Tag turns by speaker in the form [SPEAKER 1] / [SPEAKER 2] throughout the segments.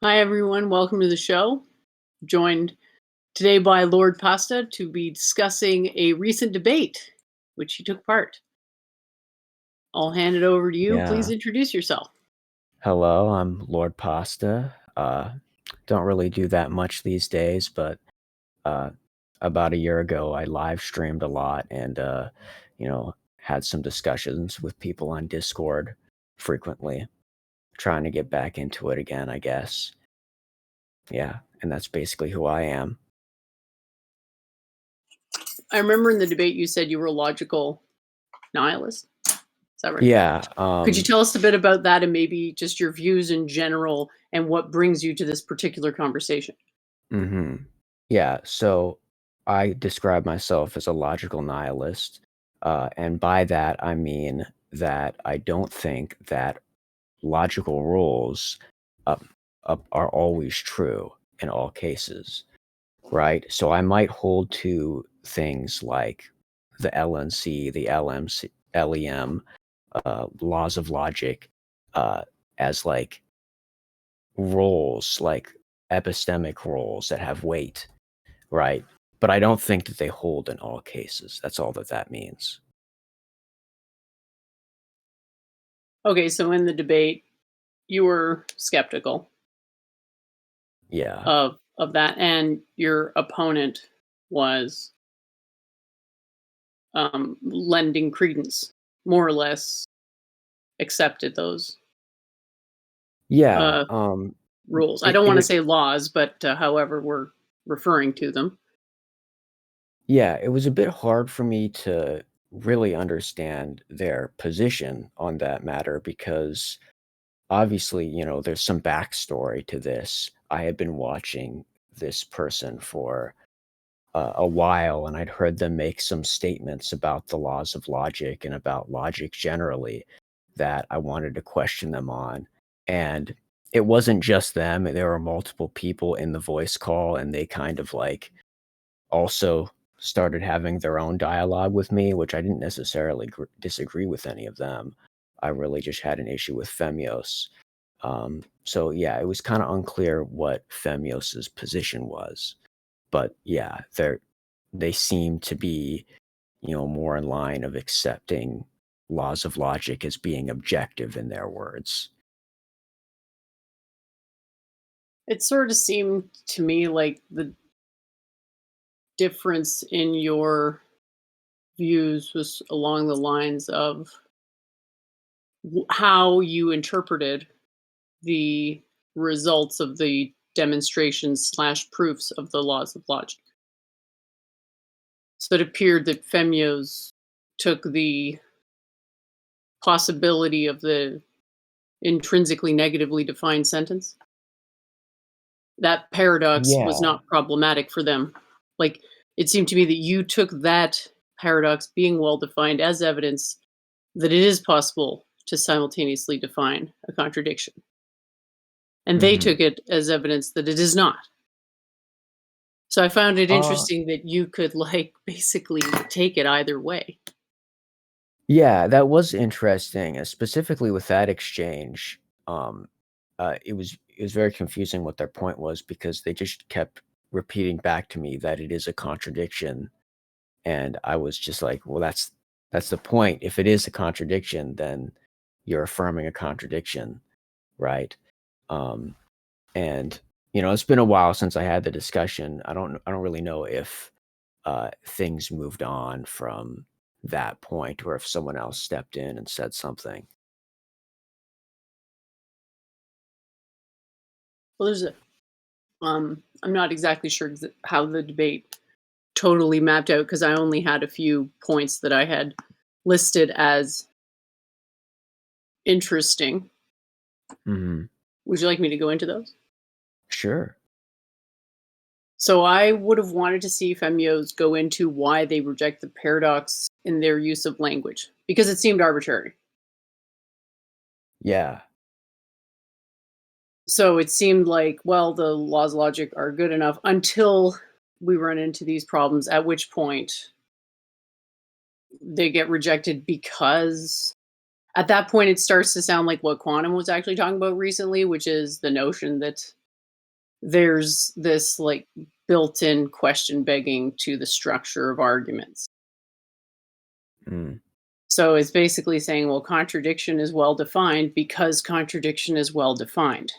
[SPEAKER 1] Hi, everyone. Welcome to the show. Joined today by Lord Pasta to be discussing a recent debate which he took part. I'll hand it over to you. Please
[SPEAKER 2] Yeah.
[SPEAKER 1] introduce yourself.
[SPEAKER 2] Hello, I'm Lord Pasta. Don't really do that much these days, but uh, about a year ago, I live streamed a lot and, had some discussions with people on Discord frequently, trying to get back into it again, I guess. Yeah, and that's basically who I am.
[SPEAKER 1] I remember in the debate you said you were a logical nihilist. Is that right?
[SPEAKER 2] Yeah,
[SPEAKER 1] Could you tell us a bit about that and maybe just your views in general and what brings you to this particular conversation?
[SPEAKER 2] hmm Yeah, so I describe myself as a logical nihilist, and by that I mean that I don't think that logical rules up, are always true in all cases, right? So I might hold to things like the LNC, the LMC, LEM, laws of logic, uh, as like rules, like epistemic rules that have weight, right? But I don't think that they hold in all cases. That's all that that means.
[SPEAKER 1] Okay, so in the debate, you were skeptical
[SPEAKER 2] Yeah.
[SPEAKER 1] of that, and your opponent was lending credence, more or less accepted those
[SPEAKER 2] Yeah.
[SPEAKER 1] uh, rules. I
[SPEAKER 2] It,
[SPEAKER 1] don't
[SPEAKER 2] it
[SPEAKER 1] want to
[SPEAKER 2] would,
[SPEAKER 1] say laws, but however we're referring to them.
[SPEAKER 2] yeah, it was a bit hard for me to really understand their position on that matter because obviously, there's some backstory to this. I had been watching this person for a while, and I'd heard them make some statements about the laws of logic and about logic generally that I wanted to question them on. And it wasn't just them, there were multiple people in the voice call, and they kind of like also started having their own dialogue with me, which I didn't necessarily disagree with any of them. I really just had an issue with Femios. So yeah, it was kind of unclear what Femios's position was, but yeah, they seem to be, more in line of accepting laws of logic as being objective in their words.
[SPEAKER 1] It sort of seemed to me like the difference in your views was along the lines of how you interpreted the results of the demonstrations slash proofs of the laws of logic. So it appeared that Femios took the possibility of the intrinsically negatively defined sentence. That paradox was
[SPEAKER 2] Yeah.
[SPEAKER 1] not problematic for them. Like, it seemed to me that you took that paradox being well defined as evidence that it is possible to simultaneously define a contradiction. And they
[SPEAKER 2] hmm
[SPEAKER 1] took it as evidence that it is not. So I found it
[SPEAKER 2] Uh,
[SPEAKER 1] interesting that you could, like, basically take it either way.
[SPEAKER 2] yeah, that was interesting, specifically with that exchange. Um, it was very confusing what their point was because they just kept repeating back to me that it is a contradiction, and I was just like, well, that's the point. If it is a contradiction, then you're affirming a contradiction, right? Um, and it's been a while since I had the discussion. I don't really know if things moved on from that point or if someone else stepped in and said something.
[SPEAKER 1] Well, there's a I'm not exactly sure how the debate totally mapped out because I only had a few points that I had listed as interesting.
[SPEAKER 2] hmm
[SPEAKER 1] Would you like me to go into those?
[SPEAKER 2] Sure.
[SPEAKER 1] So I would have wanted to see Femios go into why they reject the paradox in their use of language because it seemed arbitrary.
[SPEAKER 2] Yeah.
[SPEAKER 1] So it seemed like, well, the laws of logic are good enough until we run into these problems, at which point they get rejected because at that point it starts to sound like what quantum was actually talking about recently, which is the notion that there's this like built-in question begging to the structure of arguments.
[SPEAKER 2] Mm.
[SPEAKER 1] So it's basically saying, well, contradiction is well defined because contradiction is well defined.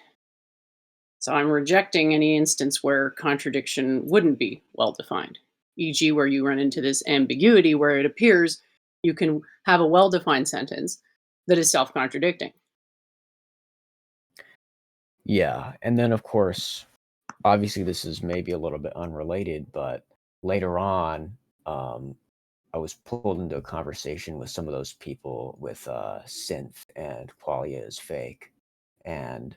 [SPEAKER 1] So I'm rejecting any instance where contradiction wouldn't be well defined, e.g., where you run into this ambiguity where it appears you can have a well defined sentence that is self contradicting.
[SPEAKER 2] Yeah, and then, of course, obviously, this is maybe a little bit unrelated, but later on, um, I was pulled into a conversation with some of those people with, synth and qualia is fake, and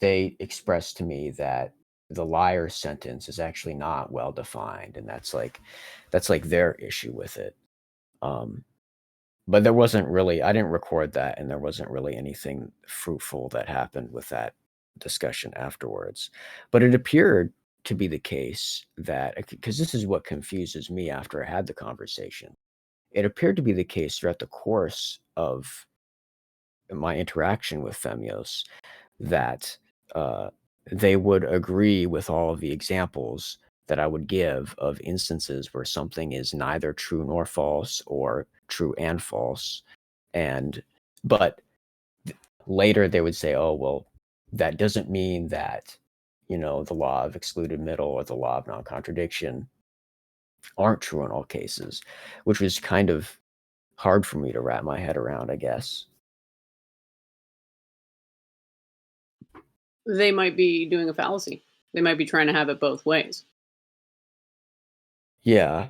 [SPEAKER 2] they expressed to me that the liar sentence is actually not well defined, and that's like their issue with it. Um, but there wasn't really I didn't record that, and there wasn't really anything fruitful that happened with that discussion afterwards. But it appeared to be the case that because this is what confuses me after I had the conversation. It appeared to be the case throughout the course of my interaction with Femios that uh, they would agree with all of the examples that I would give of instances where something is neither true nor false or true and false. And but later they would say, oh, well, that doesn't mean that, the law of excluded middle or the law of non-contradiction aren't true in all cases, which was kind of hard for me to wrap my head around, I guess.
[SPEAKER 1] They might be doing a fallacy. They might be trying to have it both ways.
[SPEAKER 2] Yeah,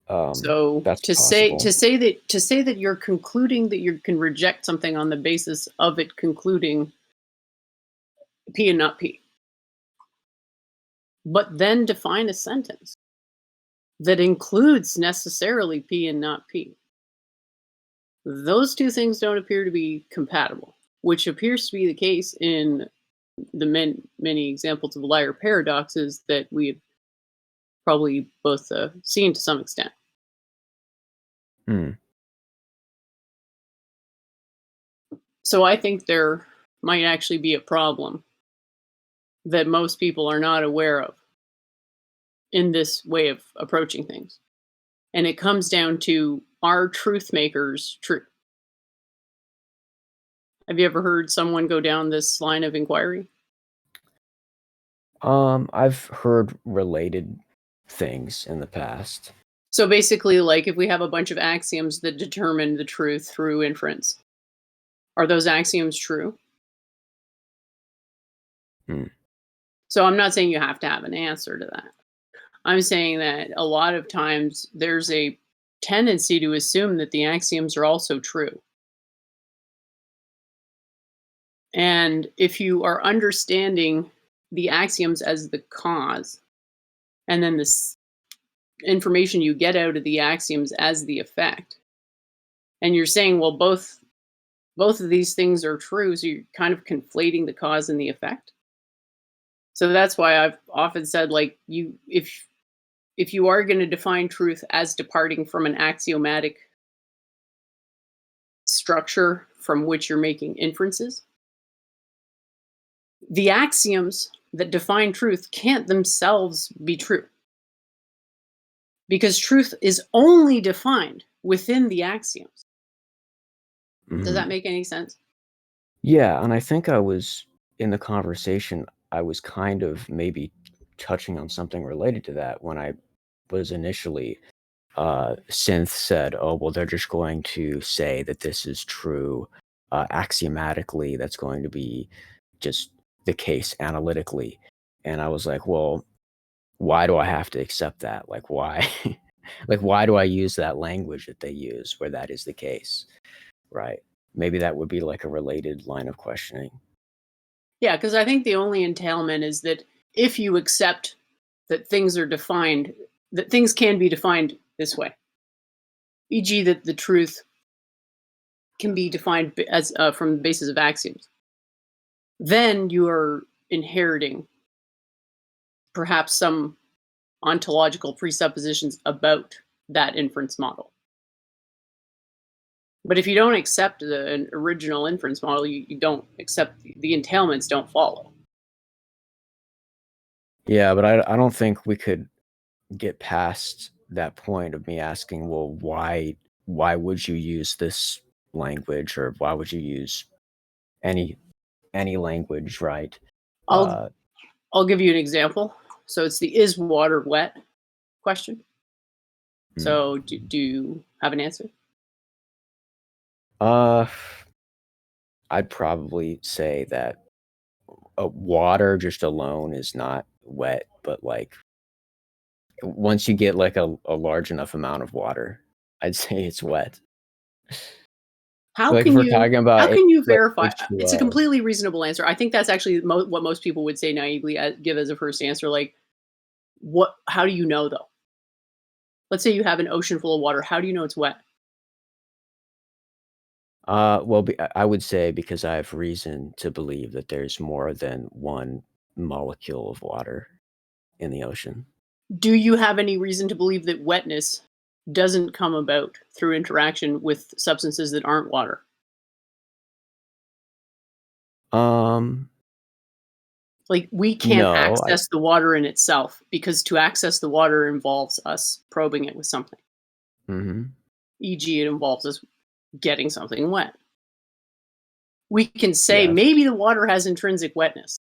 [SPEAKER 1] So
[SPEAKER 2] that's
[SPEAKER 1] to say
[SPEAKER 2] possible.
[SPEAKER 1] to say that to say that you're concluding that you can reject something on the basis of it concluding P and not P, but then define a sentence that includes necessarily P and not P. Those two things don't appear to be compatible, which appears to be the case in the many examples of liar paradoxes that we have probably both seen to some extent.
[SPEAKER 2] Hmm.
[SPEAKER 1] So I think there might actually be a problem that most people are not aware of in this way of approaching things. And it comes down to, are truth makers true? Have you ever heard someone go down this line of inquiry?
[SPEAKER 2] I've heard related things in the past.
[SPEAKER 1] So basically, like if we have a bunch of axioms that determine the truth through inference, are those axioms true?
[SPEAKER 2] Hmm.
[SPEAKER 1] So I'm not saying you have to have an answer to that. I'm saying that a lot of times there's a tendency to assume that the axioms are also true. And if you are understanding the axioms as the cause, and then this information you get out of the axioms as the effect, and you're saying, well, both of these things are true, so you're kind of conflating the cause and the effect. So that's why I've often said, like, if you are going to define truth as departing from an axiomatic structure from which you're making inferences, the axioms that define truth can't themselves be true because truth is only defined within the axioms. Does that
[SPEAKER 2] Mhm.
[SPEAKER 1] make any sense?
[SPEAKER 2] Yeah, and I think I was in the conversation, I was kind of maybe touching on something related to that when I was initially Synth said, "Oh, well, they're just going to say that this is true axiomatically. That's going to be just the case analytically." And I was like, "Well, why do I have to accept that? Like, why? Like, why do I use that language that they use where that is the case?" Right? Maybe that would be like a related line of questioning.
[SPEAKER 1] Yeah, because I think the only entailment is that if you accept that things are defined, that things can be defined this way, e.g., that the truth can be defined as from the basis of axioms, then you are inheriting perhaps some ontological presuppositions about that inference model. But if you don't accept an original inference model, you don't accept the entailments don't follow.
[SPEAKER 2] Yeah, but I don't think we could get past that point of me asking, well, why would you use this language, or why would you use any any language, right?
[SPEAKER 1] I'll
[SPEAKER 2] Uh,
[SPEAKER 1] I'll give you an example. So it's the is water wet question.
[SPEAKER 2] mm.
[SPEAKER 1] So do you have an answer?
[SPEAKER 2] uh, I'd probably say that water just alone is not wet, but like once you get like a large enough amount of water, I'd say it's wet.
[SPEAKER 1] How
[SPEAKER 2] Like if
[SPEAKER 1] can
[SPEAKER 2] we're
[SPEAKER 1] you
[SPEAKER 2] talking about
[SPEAKER 1] how can you
[SPEAKER 2] like
[SPEAKER 1] verify it's a
[SPEAKER 2] H2O.
[SPEAKER 1] completely reasonable answer. I think that's actually what most people would say naively, give as a first answer, like, what how do you know, though? Let's say you have an ocean full of water, how do you know it's wet?
[SPEAKER 2] Well, I would say because I have reason to believe that there's more than one molecule of water in the ocean.
[SPEAKER 1] Do you have any reason to believe that wetness doesn't come about through interaction with substances that aren't water?
[SPEAKER 2] Um,
[SPEAKER 1] Like, we can't
[SPEAKER 2] no, I
[SPEAKER 1] access the water in itself because to access the water involves us probing it with something,
[SPEAKER 2] mhm,
[SPEAKER 1] e.g., it involves us getting something wet. We can say
[SPEAKER 2] yes.
[SPEAKER 1] maybe the water has intrinsic wetness,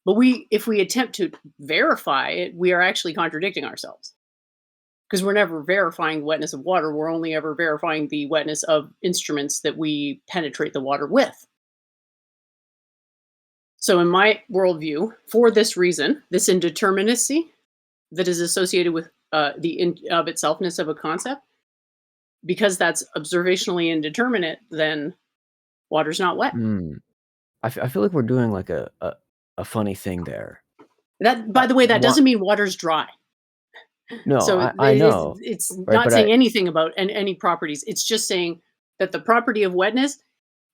[SPEAKER 1] but if we attempt to verify it, we are actually contradicting ourselves because we're never verifying the wetness of water. We're only ever verifying the wetness of instruments that we penetrate the water with. So, in my worldview, for this reason, this indeterminacy that is associated with the in of itselfness of a concept, because that's observationally indeterminate, then water's not wet.
[SPEAKER 2] Mm. I feel like we're doing like a funny thing there.
[SPEAKER 1] That, by the way, that
[SPEAKER 2] What?
[SPEAKER 1] doesn't mean water's dry.
[SPEAKER 2] No,
[SPEAKER 1] So
[SPEAKER 2] I know,
[SPEAKER 1] it's
[SPEAKER 2] right?
[SPEAKER 1] not
[SPEAKER 2] But
[SPEAKER 1] saying anything about any properties. It's just saying that the property of wetness,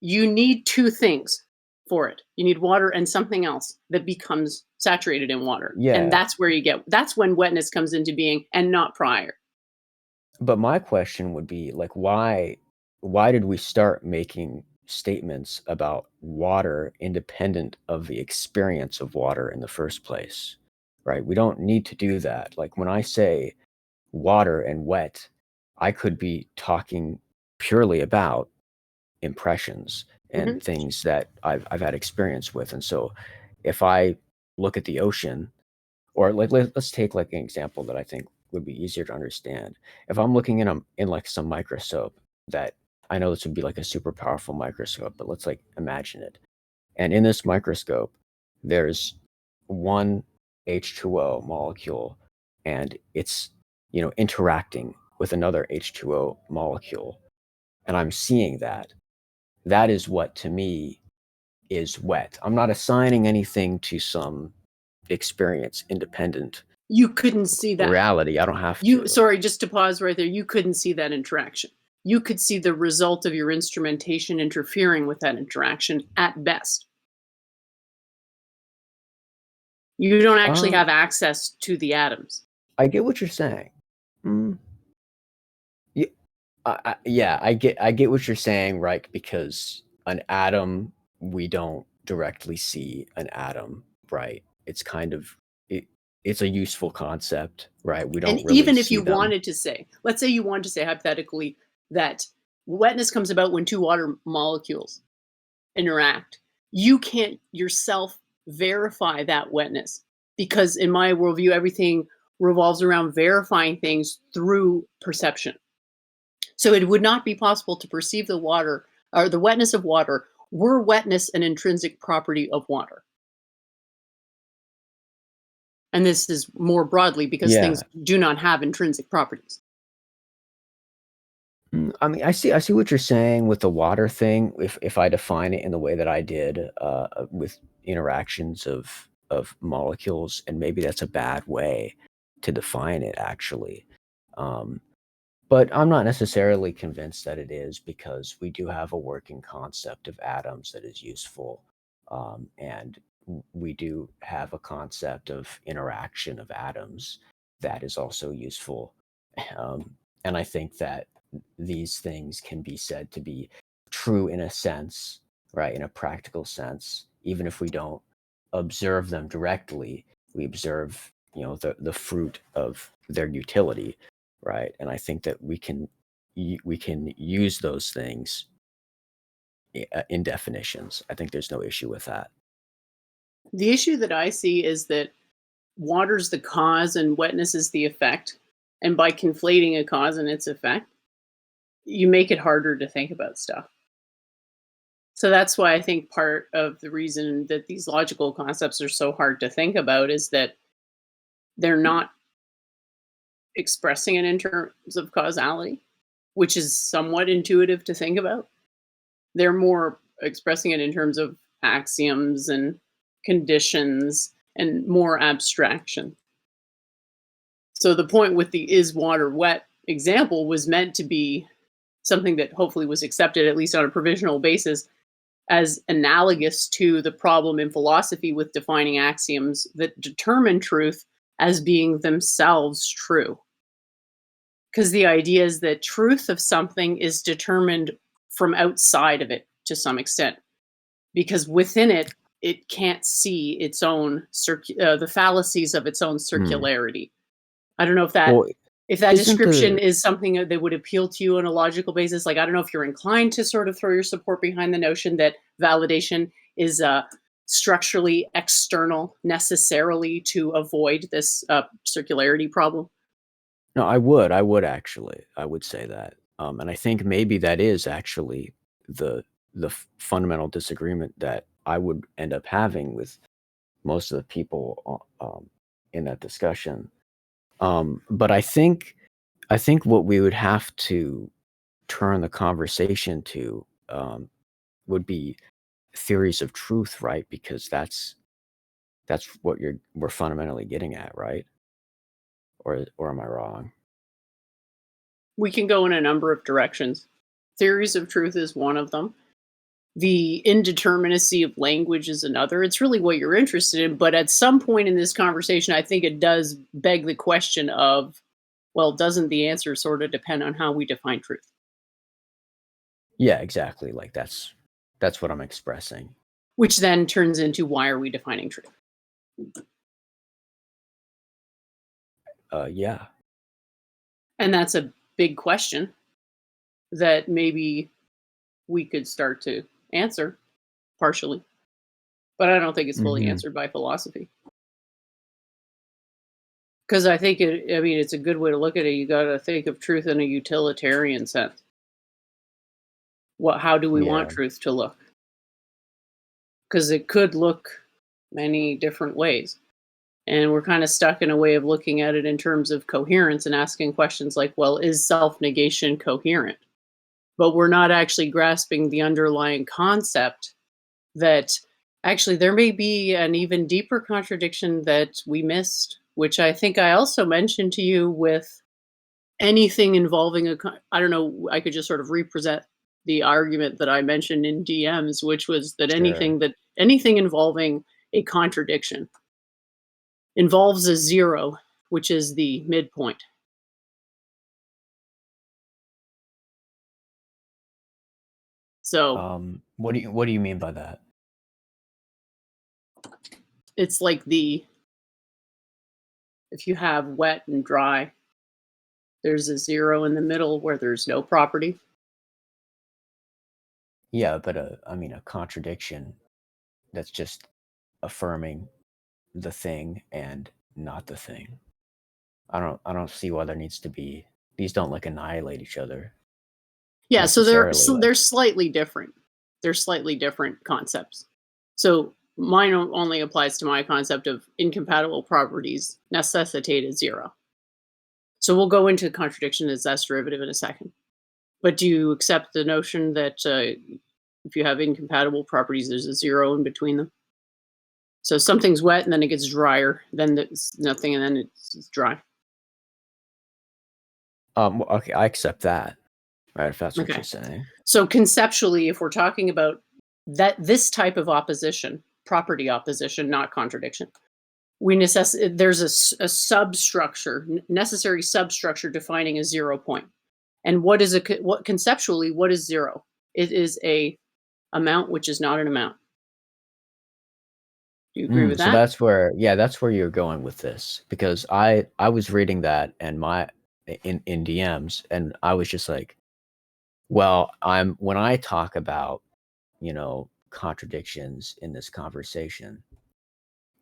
[SPEAKER 1] you need two things for it. You need water and something else that becomes saturated in water. And
[SPEAKER 2] yeah.
[SPEAKER 1] that's when wetness comes into being and not prior.
[SPEAKER 2] But my question would be like, why did we start making statements about water independent of the experience of water in the first place? Right? We don't need to do that. Like when I say water and wet, I could be talking purely about impressions and
[SPEAKER 1] Mhm.
[SPEAKER 2] things that I've had experience with. And so if I look at the ocean, or like let's take like an example that I think would be easier to understand. If I'm looking in like some microscope that I know this would be like a super powerful microscope, but let's like imagine it. And in this microscope, there's one H2O molecule and it's, interacting with another H2O molecule. And I'm seeing that. That is what to me is wet. I'm not assigning anything to some experience independent
[SPEAKER 1] You couldn't see that.
[SPEAKER 2] reality. I don't have
[SPEAKER 1] You
[SPEAKER 2] to.
[SPEAKER 1] sorry, just to pause right there, you couldn't see that interaction. You could see the result of your instrumentation interfering with that interaction at best. You don't actually
[SPEAKER 2] Um,
[SPEAKER 1] have access to the atoms.
[SPEAKER 2] I get what you're saying. Mm, yeah, yeah, I get what you're saying, right? Because an atom, we don't directly see an atom, right? It's kind of it, it's a useful concept, right? We
[SPEAKER 1] And
[SPEAKER 2] don't really
[SPEAKER 1] even if
[SPEAKER 2] see
[SPEAKER 1] you
[SPEAKER 2] them.
[SPEAKER 1] wanted to say, let's say you wanted to say hypothetically that wetness comes about when two water molecules interact, you can't yourself verify that wetness because, in my worldview, everything revolves around verifying things through perception. So it would not be possible to perceive the water or the wetness of water were wetness an intrinsic property of water. And this is more broadly because things
[SPEAKER 2] Yeah.
[SPEAKER 1] do not have intrinsic properties.
[SPEAKER 2] I mean, I see what you're saying with the water thing. If I define it in the way that I did, with interactions of molecules, and maybe that's a bad way to define it, actually. Um, but I'm not necessarily convinced that it is because we do have a working concept of atoms that is useful, and we do have a concept of interaction of atoms that is also useful. And I think that these things can be said to be true in a sense, right? In a practical sense, even if we don't observe them directly, we observe, the fruit of their utility, right? And I think that we can use those things in definitions. I think there's no issue with that.
[SPEAKER 1] The issue that I see is that water's the cause and wetness is the effect. And by conflating a cause and its effect, you make it harder to think about stuff. So that's why I think part of the reason that these logical concepts are so hard to think about is that they're not expressing it in terms of causality, which is somewhat intuitive to think about. They're more expressing it in terms of axioms and conditions and more abstraction. So the point with the is water wet example was meant to be something that hopefully was accepted, at least on a provisional basis, as analogous to the problem in philosophy with defining axioms that determine truth as being themselves true. Because the idea is that truth of something is determined from outside of it to some extent, because within it, it can't see its own the fallacies of its own
[SPEAKER 2] Hmm.
[SPEAKER 1] circularity. I don't know if that
[SPEAKER 2] Well, isn't
[SPEAKER 1] description
[SPEAKER 2] the
[SPEAKER 1] is something that would appeal to you on a logical basis. Like, I don't know if you're inclined to sort of throw your support behind the notion that validation is structurally external necessarily to avoid this circularity problem.
[SPEAKER 2] No, I would actually. I would say that. And I think maybe that is actually the fundamental disagreement that I would end up having with most of the people in that discussion. But I think what we would have to turn the conversation to would be theories of truth, right? Because that's what we're fundamentally getting at, right? Or am I wrong?
[SPEAKER 1] We can go in a number of directions. Theories of truth is one of them. The indeterminacy of language is another. It's really what you're interested in. But at some point in this conversation, I think it does beg the question of, well, doesn't the answer sort of depend on how we define truth?
[SPEAKER 2] Yeah, exactly. Like that's what I'm expressing.
[SPEAKER 1] Which then turns into, why are we defining truth?
[SPEAKER 2] Yeah.
[SPEAKER 1] And that's a big question that maybe we could start to answer partially. But I don't think it's fully
[SPEAKER 2] Hmm.
[SPEAKER 1] answered by philosophy. Because I think I mean, it's a good way to look at it. You got to think of truth in a utilitarian sense. How do we want
[SPEAKER 2] Yeah.
[SPEAKER 1] truth to look? Because it could look many different ways. And we're kind of stuck in a way of looking at it in terms of coherence and asking questions like, well, is self negation coherent? But we're not actually grasping the underlying concept that actually there may be an even deeper contradiction that we missed, which I think I also mentioned to you with anything involving I don't know, I could just sort of represent the argument that I mentioned in DMs, which was that
[SPEAKER 2] Sure.
[SPEAKER 1] anything involving a contradiction involves a zero, which is the midpoint. So
[SPEAKER 2] What do you mean by that?
[SPEAKER 1] it's like if you have wet and dry, there's a zero in the middle where there's no property.
[SPEAKER 2] Yeah, but I mean a contradiction that's just affirming the thing and not the thing. I don't see why there needs to be these don't like annihilate each other
[SPEAKER 1] Yeah, so
[SPEAKER 2] necessarily like
[SPEAKER 1] they're slightly different. They're slightly different concepts. So mine only applies to my concept of incompatible properties necessitate a zero. So we'll go into contradiction as S derivative in a second. But do you accept the notion that if you have incompatible properties, there's a zero in between them? So something's wet and then it gets drier, then there's nothing, and then it's dry.
[SPEAKER 2] well, okay, I accept that, right, if that's what you're
[SPEAKER 1] Okay.
[SPEAKER 2] saying.
[SPEAKER 1] So conceptually, if we're talking about this type of opposition, property opposition, not contradiction, there's a substructure, necessary substructure defining a 0 point. And what conceptually, what is zero? It is a amount which is not an amount. Do you agree with
[SPEAKER 2] So
[SPEAKER 1] that?
[SPEAKER 2] that's where you're going with this because I was reading that and my in DMs and I was just like, well, I'm when I talk about, contradictions in this conversation,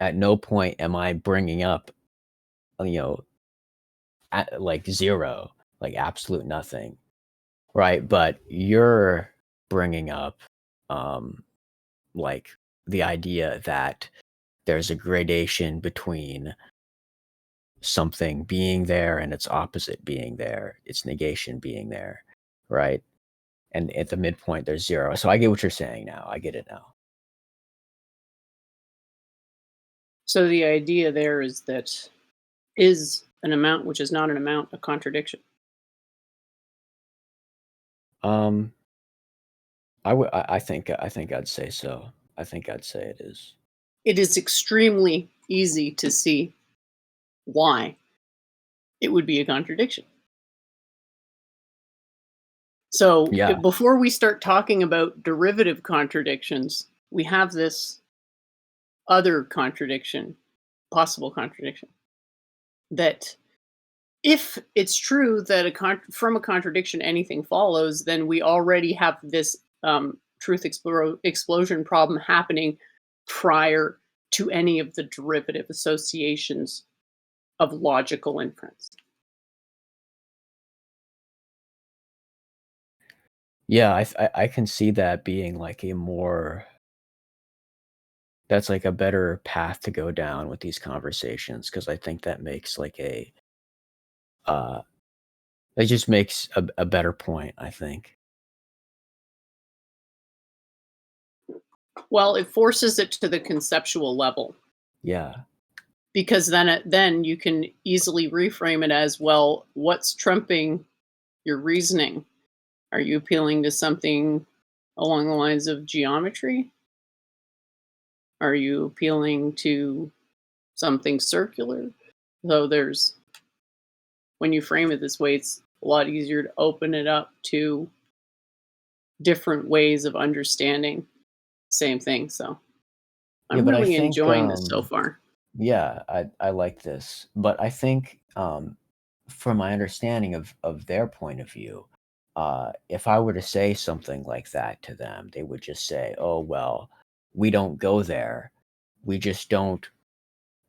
[SPEAKER 2] at no point am I bringing up, you know, like zero, like absolute nothing, right? But you're bringing up, um, like the idea that there's a gradation between something being there and its opposite being there, its negation being there, right? And at the midpoint, there's zero. So I get what you're saying now. I get it now.
[SPEAKER 1] So the idea there is that is an amount which is not an amount a contradiction?
[SPEAKER 2] Um, I think I'd say so. I think I'd say it is.
[SPEAKER 1] It is extremely easy to see why it would be a contradiction. So
[SPEAKER 2] Yeah,
[SPEAKER 1] before we start talking about derivative contradictions, we have this other contradiction, possible contradiction, that if it's true that from a contradiction anything follows, then we already have this explosion problem happening prior to any of the derivative associations of logical inference.
[SPEAKER 2] yeah. I can see that being like a more that's like a better path to go down with these conversations because I think that makes like a uh, it just makes a better point. I think.
[SPEAKER 1] Well, it forces it to the conceptual level
[SPEAKER 2] Yeah,
[SPEAKER 1] because then you can easily reframe it as, well, what's trumping your reasoning? Are you appealing to something along the lines of geometry? Are you appealing to something circular? So there's when you frame it this way, it's a lot easier to open it up to different ways of understanding same thing. So
[SPEAKER 2] yeah.
[SPEAKER 1] I'm
[SPEAKER 2] But I
[SPEAKER 1] really
[SPEAKER 2] think
[SPEAKER 1] enjoying this so far.
[SPEAKER 2] yeah, I like this, but I think, from my understanding of their point of view, if I were to say something like that to them, they would just say, "Oh, well, we don't go there. We just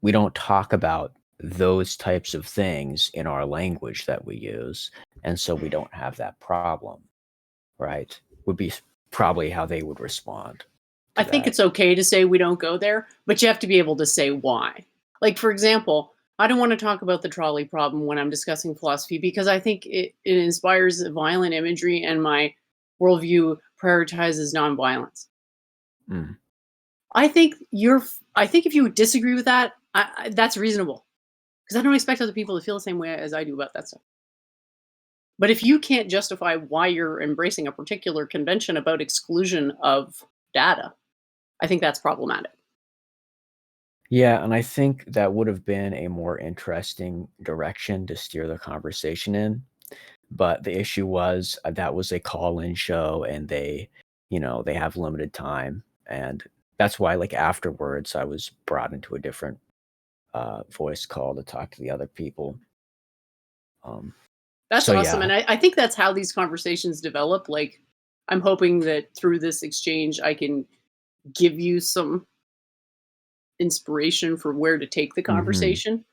[SPEAKER 2] we don't talk about those types of things in our language that we use, and so we don't have that problem." Right? Would be probably how they would respond
[SPEAKER 1] I
[SPEAKER 2] to
[SPEAKER 1] think
[SPEAKER 2] that.
[SPEAKER 1] it's okay to say we don't go there, but you have to be able to say why. Like, for example, I don't want to talk about the trolley problem when I'm discussing philosophy because I think it inspires violent imagery and my worldview prioritizes nonviolence.
[SPEAKER 2] Mm.
[SPEAKER 1] I think if you disagree with that, that's reasonable because I don't expect other people to feel the same way as I do about that stuff. But if you can't justify why you're embracing a particular convention about exclusion of data, I think that's problematic.
[SPEAKER 2] Yeah, and I think that would have been a more interesting direction to steer the conversation in. But the issue was that was a call-in show and they have limited time. And that's why, like, afterwards, I was brought into a different voice call to talk to the other people. Um,
[SPEAKER 1] That's
[SPEAKER 2] so,
[SPEAKER 1] awesome, and
[SPEAKER 2] yeah.
[SPEAKER 1] I think that's how these conversations develop, like, I'm hoping that through this exchange, I can give you some inspiration for where to take the
[SPEAKER 2] Hmm.
[SPEAKER 1] conversation.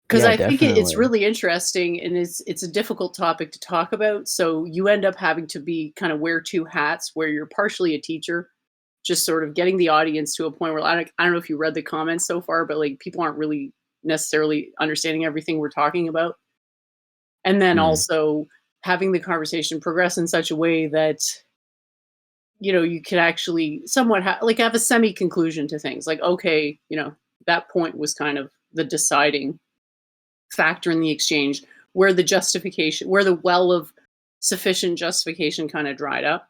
[SPEAKER 1] Because
[SPEAKER 2] Yeah,
[SPEAKER 1] I think it's
[SPEAKER 2] definitely.
[SPEAKER 1] really interesting, and it's a difficult topic to talk about, so you end up having to be kinda wear 2 hats, where you're partially a teacher, just sort of getting the audience to a point where I don't know if you read the comments so far, but, like, people aren't really necessarily understanding everything we're talking about. And then
[SPEAKER 2] Mm,
[SPEAKER 1] also having the conversation progress in such a way that, you can actually somewhat like have a semi conclusion to things. Like, okay, that point was kind of the deciding factor in the exchange where the well of sufficient justification kind of dried up.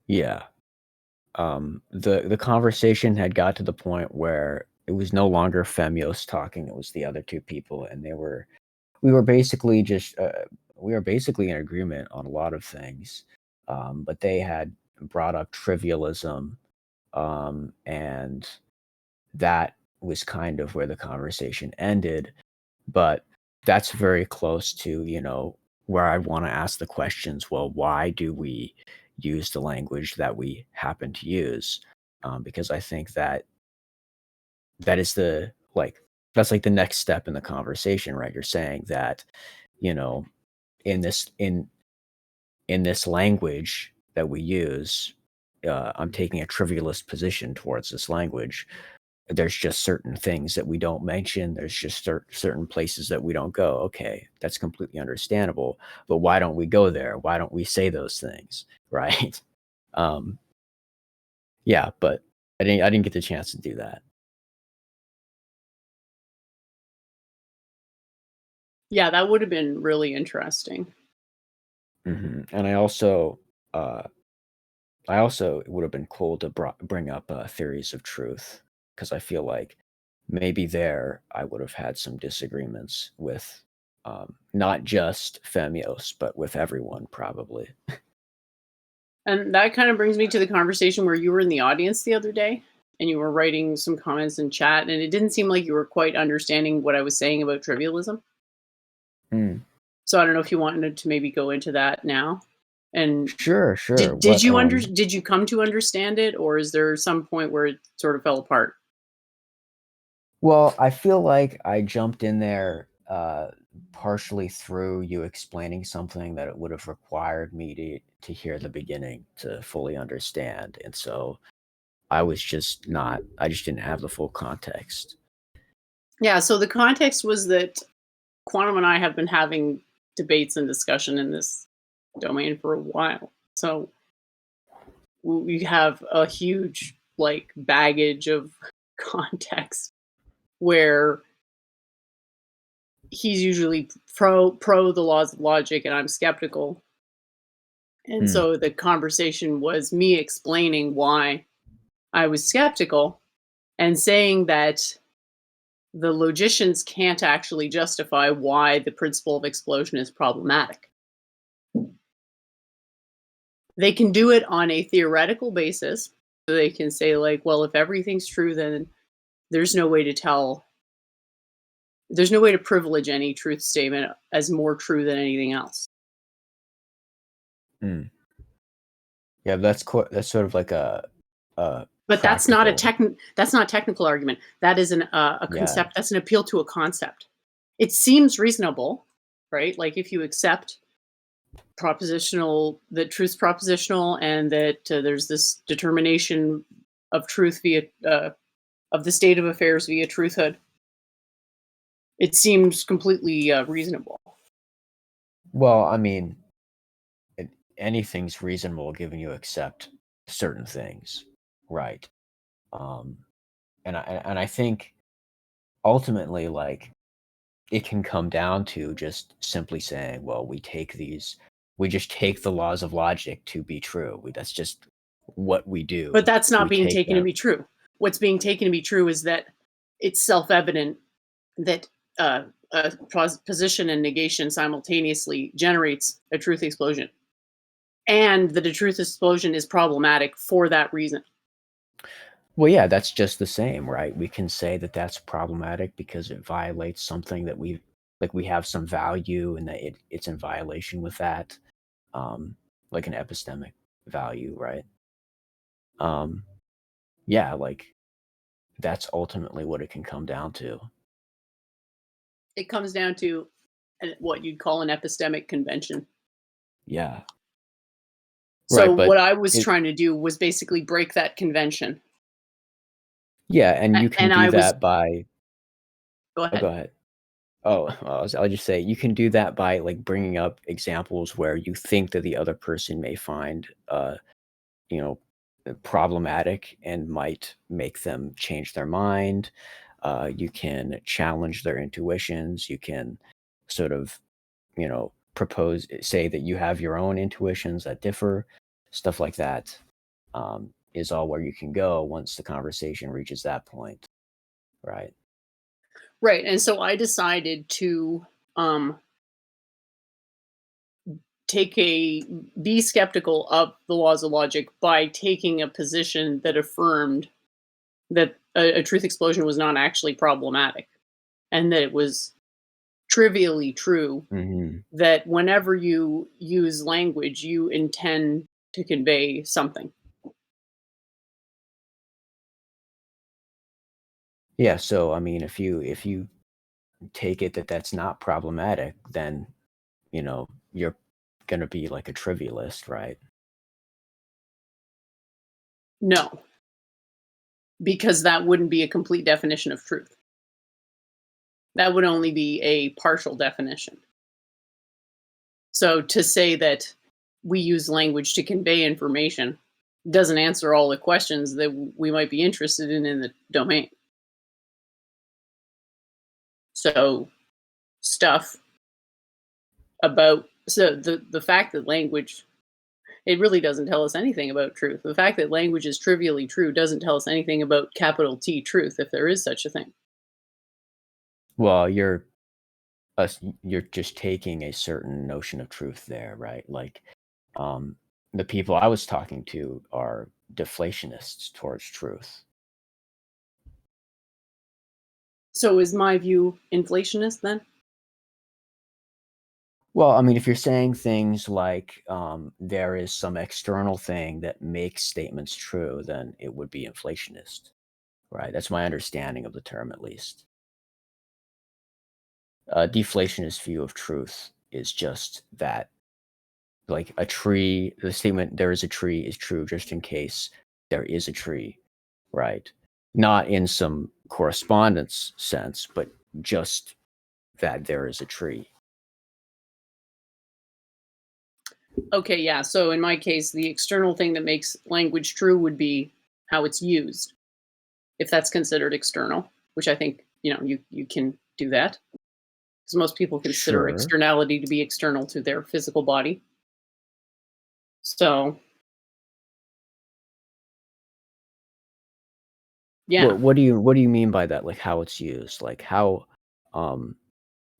[SPEAKER 2] yeah. The conversation had got to the point where it was no longer Femios talking, it was the other two people, and we were basically just we were basically in agreement on a lot of things, but they had brought up trivialism and that was kind of where the conversation ended. But that's very close to, where I want to ask the questions. Well, why do we use the language that we happen to use? Because I think that that is that's like the next step in the conversation, right? You're saying that, you know, in this language that we use, I'm taking a trivialist position towards this language. There's just certain things that we don't mention. There's just certain places that we don't go. Okay, that's completely understandable. But why don't we go there? Why don't we say those things? Right? Um, yeah, but I didn't get the chance to do that.
[SPEAKER 1] Yeah, that would have been really interesting.
[SPEAKER 2] And uh, I also it would have been cool to bring up theories of truth because I feel like maybe there I would have had some disagreements with not just Femios, but with everyone probably.
[SPEAKER 1] And that kind of brings me to the conversation where you were in the audience the other day and you were writing some comments in chat, and it didn't seem like you were quite understanding what I was saying about trivialism.
[SPEAKER 2] Mm.
[SPEAKER 1] So I don't know if you wanted to maybe go into that now. And
[SPEAKER 2] Sure, sure.
[SPEAKER 1] did you did you come to understand it, or is there some point where it sort of fell apart?
[SPEAKER 2] Well, I feel like I jumped in there partially through you explaining something that it would have required me to hear the beginning to fully understand. And so I just didn't have the full context.
[SPEAKER 1] Yeah, so the context was that Quantum and I have been having debates and discussion in this domain for a while. So we have a huge like baggage of context where he's usually pro the laws of logic and I'm skeptical. And
[SPEAKER 2] Mm,
[SPEAKER 1] so the conversation was me explaining why I was skeptical and saying that the logicians can't actually justify why the principle of explosion is problematic. They can do it on a theoretical basis. So they can say, like, well, if everything's true, then there's no way to tell, there's no way to privilege any truth statement as more true than anything else.
[SPEAKER 2] mm. Yeah, that's sort of like a
[SPEAKER 1] But
[SPEAKER 2] practical.
[SPEAKER 1] that's not a technical argument. That is a
[SPEAKER 2] Yeah.
[SPEAKER 1] concept. That's an appeal to a concept. It seems reasonable, right? Like if you accept propositional that truth's propositional and that there's this determination of truth via of the state of affairs via truthhood, it seems completely reasonable.
[SPEAKER 2] Well, I mean, it, anything's reasonable given you accept certain things, right? Um, and I think ultimately, like, it can come down to just simply saying, well, we just take the laws of logic to be true. That's just what we
[SPEAKER 1] But
[SPEAKER 2] do.
[SPEAKER 1] that's not
[SPEAKER 2] We
[SPEAKER 1] being
[SPEAKER 2] take
[SPEAKER 1] taken to
[SPEAKER 2] them.
[SPEAKER 1] be true. What's being taken to be true is that it's self-evident that a position and negation simultaneously generates a truth explosion, and that a truth explosion is problematic for that reason.
[SPEAKER 2] Well, yeah, that's just the same, right? We can say that that's problematic because it violates something that we have some value and that it's in violation with that, like an epistemic value, right? Um, yeah, like that's ultimately what it can come down to.
[SPEAKER 1] It comes down to what you'd call an epistemic convention.
[SPEAKER 2] Yeah.
[SPEAKER 1] So
[SPEAKER 2] Right,
[SPEAKER 1] what
[SPEAKER 2] but
[SPEAKER 1] I was
[SPEAKER 2] it
[SPEAKER 1] trying to do was basically break that convention.
[SPEAKER 2] yeah, and you can
[SPEAKER 1] And
[SPEAKER 2] do
[SPEAKER 1] I was
[SPEAKER 2] that by
[SPEAKER 1] go
[SPEAKER 2] oh, go
[SPEAKER 1] ahead.
[SPEAKER 2] ahead. Oh, I'll just say you can do that by like bringing up examples where you think that the other person may find you know, problematic and might make them change their mind. You can challenge their intuitions. You can sort of, say that you have your own intuitions that differ. Stuff like that is all where you can go once the conversation reaches that point, right?
[SPEAKER 1] Right. And so I decided to um be skeptical of the laws of logic by taking a position that affirmed that a truth explosion was not actually problematic, and that it was trivially true
[SPEAKER 2] Mhm.
[SPEAKER 1] that whenever you use language, you intend to convey something.
[SPEAKER 2] Yeah, so, I mean, if you take it that that's not problematic, then, you're gonna be like a trivialist, right?
[SPEAKER 1] No, because that wouldn't be a complete definition of truth. That would only be a partial definition. So to say that we use language to convey information doesn't answer all the questions that we might be interested in the domain. So stuff the fact that language, it really doesn't tell us anything about truth. The fact that language is trivially true doesn't tell us anything about capital T truth, if there is such a thing.
[SPEAKER 2] Well, you're just taking a certain notion of truth there, right? Like, um, the people I was talking to are deflationists towards truth.
[SPEAKER 1] So is my view inflationist then?
[SPEAKER 2] Well, I mean, if you're saying things like, there is some external thing that makes statements true, then it would be inflationist, right? That's my understanding of the term, at least. A deflationist view of truth is just that, like a tree, the statement "there is a tree" is true just in case there is a tree, right? Not in some correspondence sense, but just that there is a tree.
[SPEAKER 1] Okay, yeah. So in my case, the external thing that makes language true would be how it's used, if that's considered external, which I think, you can do that because most people consider
[SPEAKER 2] Sure.
[SPEAKER 1] externality to be external to their physical body. So, yeah.
[SPEAKER 2] What do you mean by that? Like how it's used? Like how, um,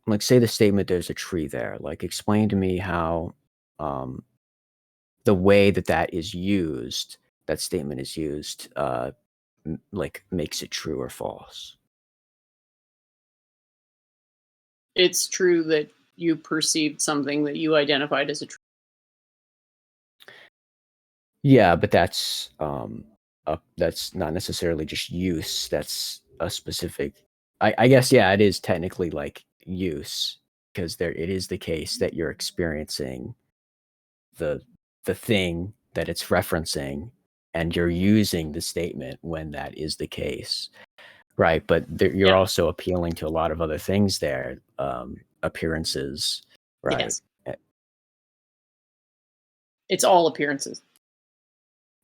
[SPEAKER 2] like say the statement "there's a tree there." Like explain to me how, um, the way that that statement is used, like makes it true or false.
[SPEAKER 1] It's true that you perceived something that you identified as a true.
[SPEAKER 2] Yeah, but that's not necessarily just use. That's a specific. I guess yeah, it is technically like use because there it is the case that you're experiencing the the thing that it's referencing, and you're using the statement when that is the case, right? But you're
[SPEAKER 1] Yeah.
[SPEAKER 2] also appealing to a lot of other things there, appearances, right?
[SPEAKER 1] Yes.
[SPEAKER 2] Eh,
[SPEAKER 1] It's all appearances.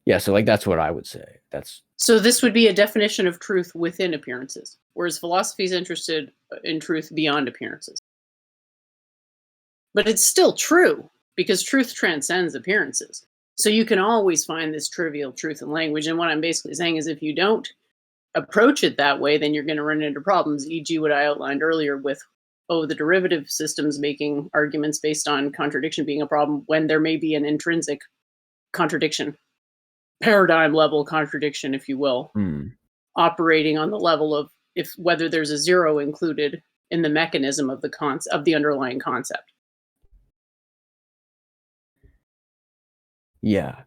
[SPEAKER 2] Yeah, so like that's what I would say. That's
[SPEAKER 1] So this would be a definition of truth within appearances, whereas philosophy is interested in truth beyond appearances. But it's still true because truth transcends appearances. So you can always find this trivial truth in language. And what I'm basically saying is if you don't approach it that way, then you're going to run into problems, e.g., what I outlined earlier with, oh, the derivative systems making arguments based on contradiction being a problem when there may be an intrinsic contradiction, paradigm level contradiction, if you will,
[SPEAKER 2] hmm.
[SPEAKER 1] operating on the level of if whether there's a zero included in the mechanism of of the underlying concept.
[SPEAKER 2] Yeah.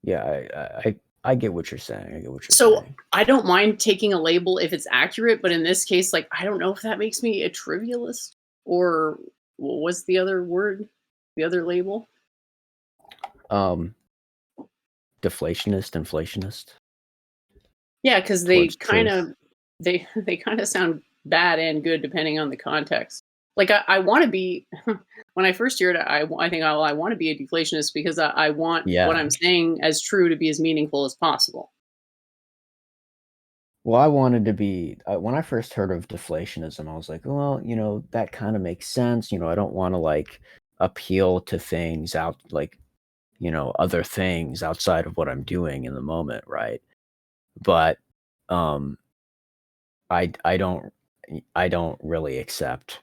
[SPEAKER 2] Yeah, I get what you're saying. I get what you're
[SPEAKER 1] So
[SPEAKER 2] saying.
[SPEAKER 1] I don't mind taking a label if it's accurate, but in this case, like I don't know if that makes me a trivialist or what was the other word? The other label?
[SPEAKER 2] Um, deflationist, inflationist
[SPEAKER 1] Yeah, because
[SPEAKER 2] towards truth.
[SPEAKER 1] they kind of sound bad and good depending on the context. Like I want to be when I first hear it, I think I want to be a deflationist because I want what
[SPEAKER 2] Yeah.
[SPEAKER 1] I'm saying as true to be as meaningful as possible.
[SPEAKER 2] Well, I wanted to be when I first heard of deflationism, I was like, well, that kind of makes sense. I don't want to like appeal to things out like, other things outside of what I'm doing in the moment, right? But um I don't really accept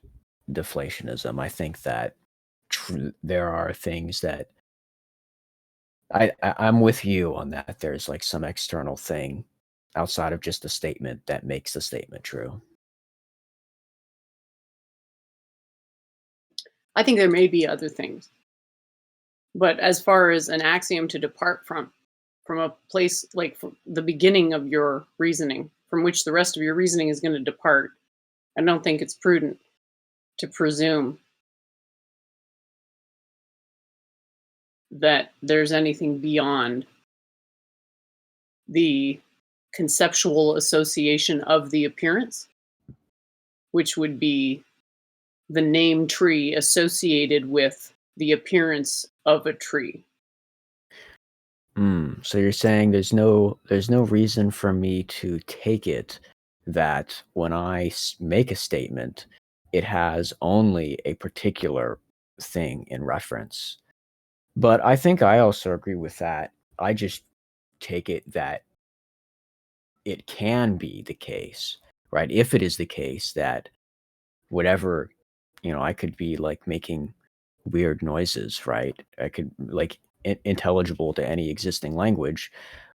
[SPEAKER 2] deflationism. I think that there are things that I'm with you on that. There's like some external thing outside of just a statement that makes the statement true.
[SPEAKER 1] I think there may be other things, but as far as an axiom to depart from a place like from the beginning of your reasoning, from which the rest of your reasoning is going to depart, I don't think it's prudent to presume that there's anything beyond the conceptual association of the appearance, which would be the name tree associated with the appearance of a tree.
[SPEAKER 2] So you're saying there's no reason for me to take it that when I make a statement, it has only a particular thing in reference. But I think I also agree with that. I just take it that it can be the case, right? If it is the case that whatever, I could be like making weird noises, right? I could like intelligible to any existing language,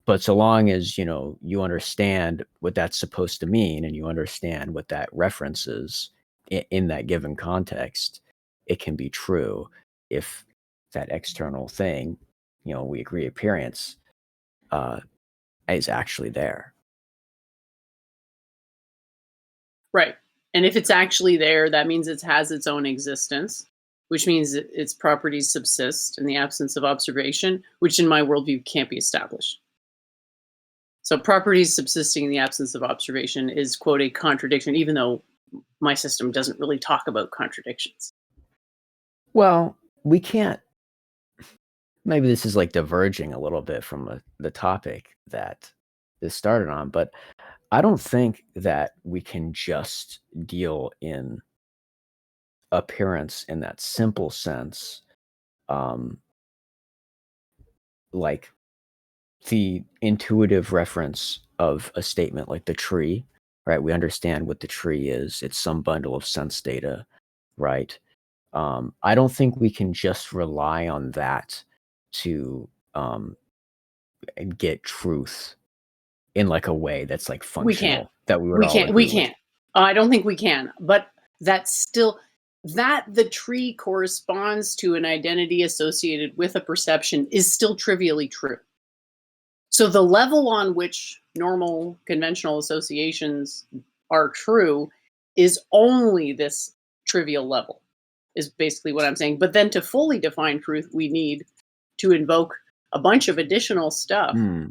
[SPEAKER 2] but so long as, you understand what that's supposed to mean and you understand what that references in that given context, it can be true if that external thing, we agree appearance, uh, is actually there.
[SPEAKER 1] Right. And if it's actually there, that means it has its own existence, which means its properties subsist in the absence of observation, which in my worldview can't be established. So properties subsisting in the absence of observation is, quote, a contradiction, even though my system doesn't really talk about contradictions.
[SPEAKER 2] Well, we can't. Maybe this is like diverging a little bit from the topic that this started on, but I don't think that we can just deal in appearance in that simple sense. Um, like the intuitive reference of a statement like the tree, right? We understand what the tree is. It's some bundle of sense data, right? I don't think we can just rely on that to get truth in like a way that's like
[SPEAKER 1] We can't.
[SPEAKER 2] functional that we would all
[SPEAKER 1] We
[SPEAKER 2] agree with.
[SPEAKER 1] can't. I don't think we can. But that's still that the tree corresponds to an identity associated with a perception is still trivially true. So the level on which normal conventional associations are true is only this trivial level, is basically what I'm saying. But then to fully define truth, we need to invoke a bunch of additional stuff
[SPEAKER 2] Hmm.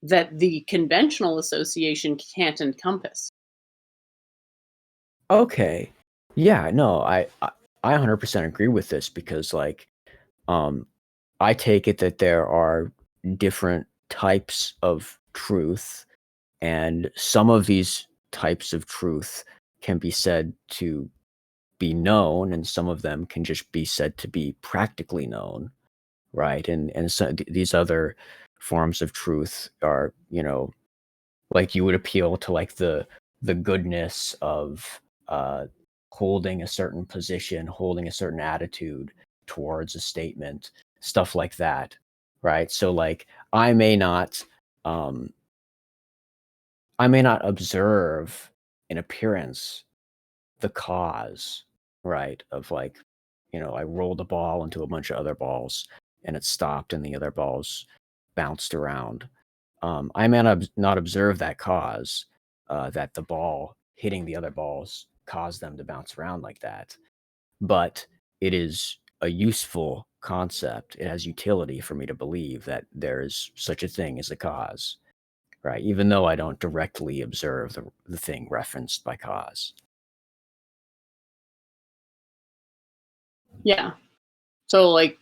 [SPEAKER 1] that the conventional association can't encompass.
[SPEAKER 2] Okay. Yeah, no, I 100% agree with this because like um I take it that there are different types of truth and some of these types of truth can be said to be known and some of them can just be said to be practically known, right? And so these other forms of truth are, like you would appeal to like the goodness of holding a certain position, holding a certain attitude towards a statement, stuff like that, right? So like I may not um I may not observe in appearance the cause, right, of like, I rolled a ball into a bunch of other balls and it stopped and the other balls bounced around. I may not observe that cause, that the ball hitting the other balls caused them to bounce around like that. But it is a useful concept. It has utility for me to believe that there is such a thing as a cause, right? Even though I don't directly observe the thing referenced by cause.
[SPEAKER 1] Yeah. So, like,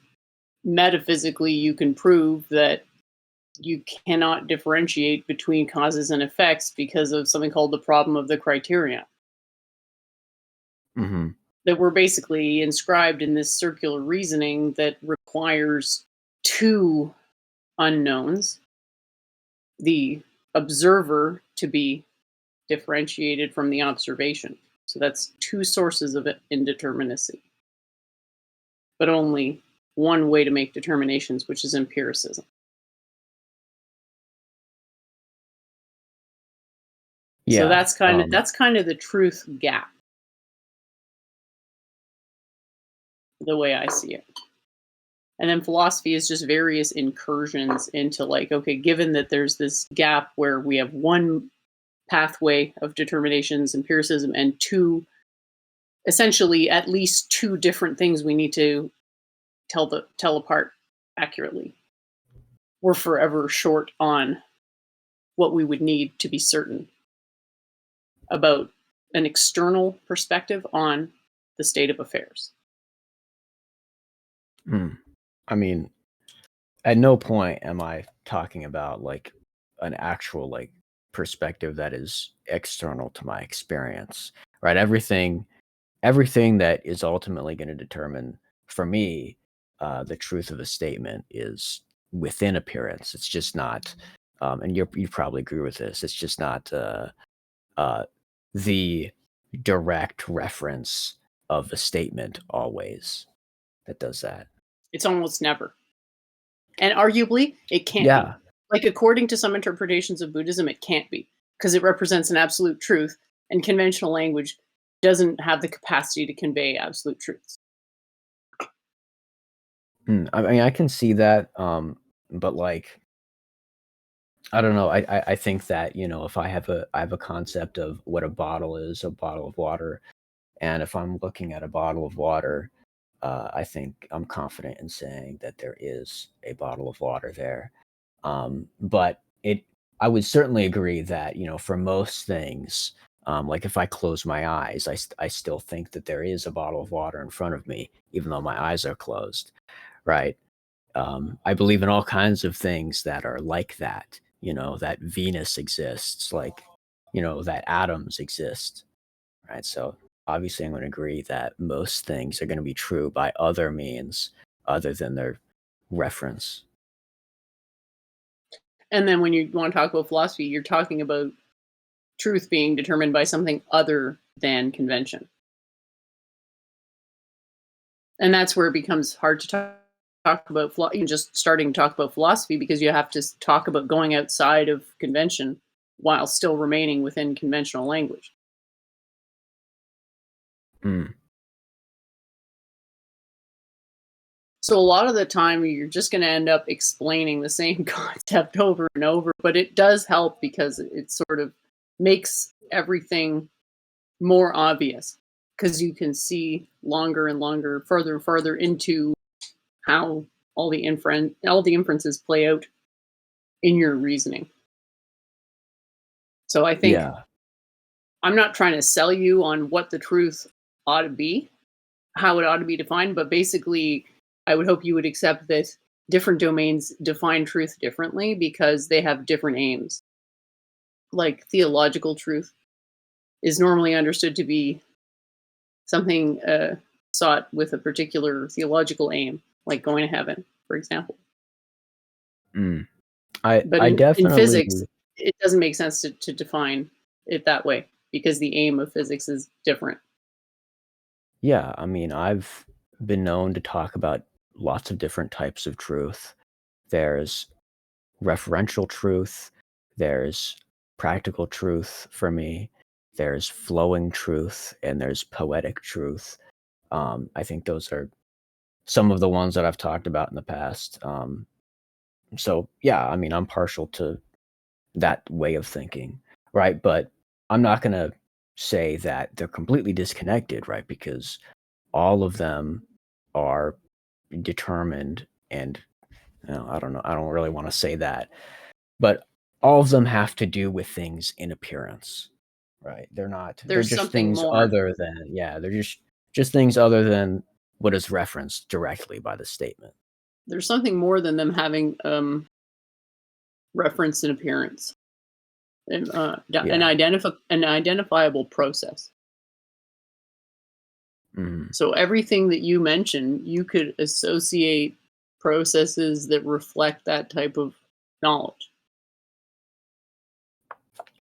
[SPEAKER 1] metaphysically, you can prove that you cannot differentiate between causes and effects because of something called the problem of the criterion.
[SPEAKER 2] Hmm.
[SPEAKER 1] That we're basically inscribed in this circular reasoning that requires two unknowns, the observer to be differentiated from the observation. So that's two sources of indeterminacy. but only one way to make determinations, which is empiricism. So
[SPEAKER 2] Yeah.
[SPEAKER 1] that's kind of the truth gap, the way I see it. And then philosophy is just various incursions into, like, okay, given that there's this gap where we have one pathway of determinations, empiricism, and two, essentially at least two different things we need to tell apart accurately. We're forever short on what we would need to be certain about an external perspective on the state of affairs.
[SPEAKER 2] Mm. I mean, at no point am I talking about like an actual like perspective that is external to my experience, right? Everything that is ultimately going to determine for me the truth of a statement is within appearance. It's just not, and you probably agree with this. It's just not uh, the direct reference of a statement always that does that.
[SPEAKER 1] It's almost never. And arguably, it can't be.
[SPEAKER 2] Yeah.
[SPEAKER 1] Like, according to some interpretations of Buddhism, it can't be because it represents an absolute truth, and conventional language doesn't have the capacity to convey absolute truths.
[SPEAKER 2] I mean, I can see that, but like, I don't know. I think that if I have a concept of what a bottle is, a bottle of water, and if I'm looking at a bottle of water, I think I'm confident in saying that there is a bottle of water there. But I would certainly agree that for most things, like if I close my eyes, I still think that there is a bottle of water in front of me, even though my eyes are closed, right? I believe in all kinds of things that are like that, that Venus exists, like, that atoms exist, right? So obviously, I'm going to agree that most things are going to be true by other means other than their reference.
[SPEAKER 1] And then when you want to talk about philosophy, you're talking about truth being determined by something other than convention. And that's where it becomes hard to talk about even just starting to talk about philosophy, because you have to talk about going outside of convention while still remaining within conventional language.
[SPEAKER 2] Mm,
[SPEAKER 1] So a lot of the time, you're just going to end up explaining the same concept over and over, but it does help because it sort of makes everything more obvious, because you can see longer and longer, further and further into how all the inferences play out in your reasoning. So I think
[SPEAKER 2] yeah.
[SPEAKER 1] I'm not trying to sell you on what the truth ought to be, how it ought to be defined, but basically, I would hope you would accept that different domains define truth differently because they have different aims. Like, theological truth is normally understood to be something sought with a particular theological aim, like going to heaven, for example.
[SPEAKER 2] Mm. I
[SPEAKER 1] But
[SPEAKER 2] I
[SPEAKER 1] in
[SPEAKER 2] definitely
[SPEAKER 1] physics, it doesn't make sense to define it that way because the aim of physics is different.
[SPEAKER 2] yeah, I mean, I've been known to talk about lots of different types of truth. There's referential truth, there's practical truth for me, there's flowing truth, and there's poetic truth. I think those are some of the ones that I've talked about in the past. So yeah, I mean, I'm partial to that way of thinking, right? But I'm not gonna say that they're completely disconnected, right? Because all of them are determined and I don't know, I don't really want to say that, but all of them have to do with things in appearance, right? They're
[SPEAKER 1] There's
[SPEAKER 2] just
[SPEAKER 1] something
[SPEAKER 2] things
[SPEAKER 1] more.
[SPEAKER 2] other than, yeah, they're just things other than what is referenced directly by the statement.
[SPEAKER 1] There's something more than them having reference and appearance, and
[SPEAKER 2] Yeah.
[SPEAKER 1] an identifiable process.
[SPEAKER 2] Mhm.
[SPEAKER 1] So everything that you mentioned, you could associate processes that reflect that type of knowledge.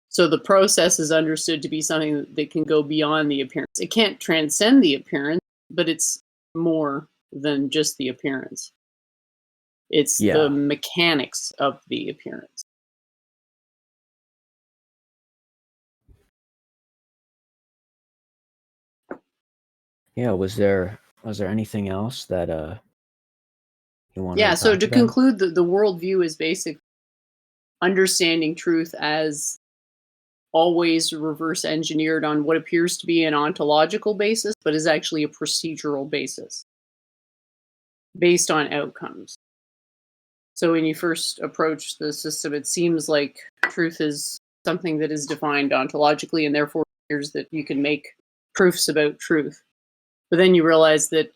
[SPEAKER 1] So the process is understood to be something that can go beyond the appearance. It can't transcend the appearance, but it's more. than just the appearance. It's the
[SPEAKER 2] Yeah.
[SPEAKER 1] mechanics of the appearance.
[SPEAKER 2] Yeah, was there anything else that, you wanted
[SPEAKER 1] Yeah,
[SPEAKER 2] to
[SPEAKER 1] so
[SPEAKER 2] talk
[SPEAKER 1] to
[SPEAKER 2] about?
[SPEAKER 1] conclude, the worldview is basic understanding truth as always reverse engineered on what appears to be an ontological basis, but is actually a procedural basis based on outcomes. So when you first approach the system, it seems like truth is something that is defined ontologically, and therefore appears that you can make proofs about truth. But then you realize that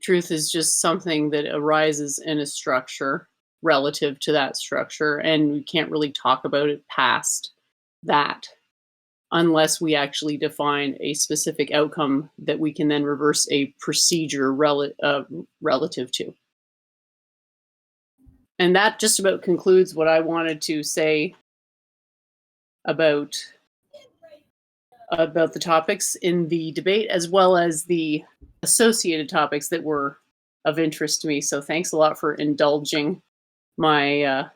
[SPEAKER 1] truth is just something that arises in a structure relative to that structure, and we can't really talk about it past that unless we actually define a specific outcome that we can then reverse a procedure relative to. And that just about concludes what I wanted to say about the topics in the debate, as well as the associated topics that were of interest to me. So thanks a lot for indulging my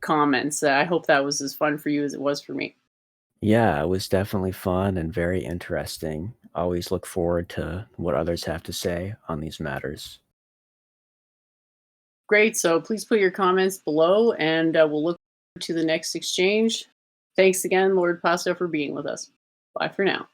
[SPEAKER 1] comments. I hope that was as fun for you as it was for me.
[SPEAKER 2] Yeah, it was definitely fun and very interesting. Always look forward to what others have to say on these matters.
[SPEAKER 1] Great. So please put your comments below, and we'll look forward to the next exchange. Thanks again, Lord Pasto, for being with us. Bye for now.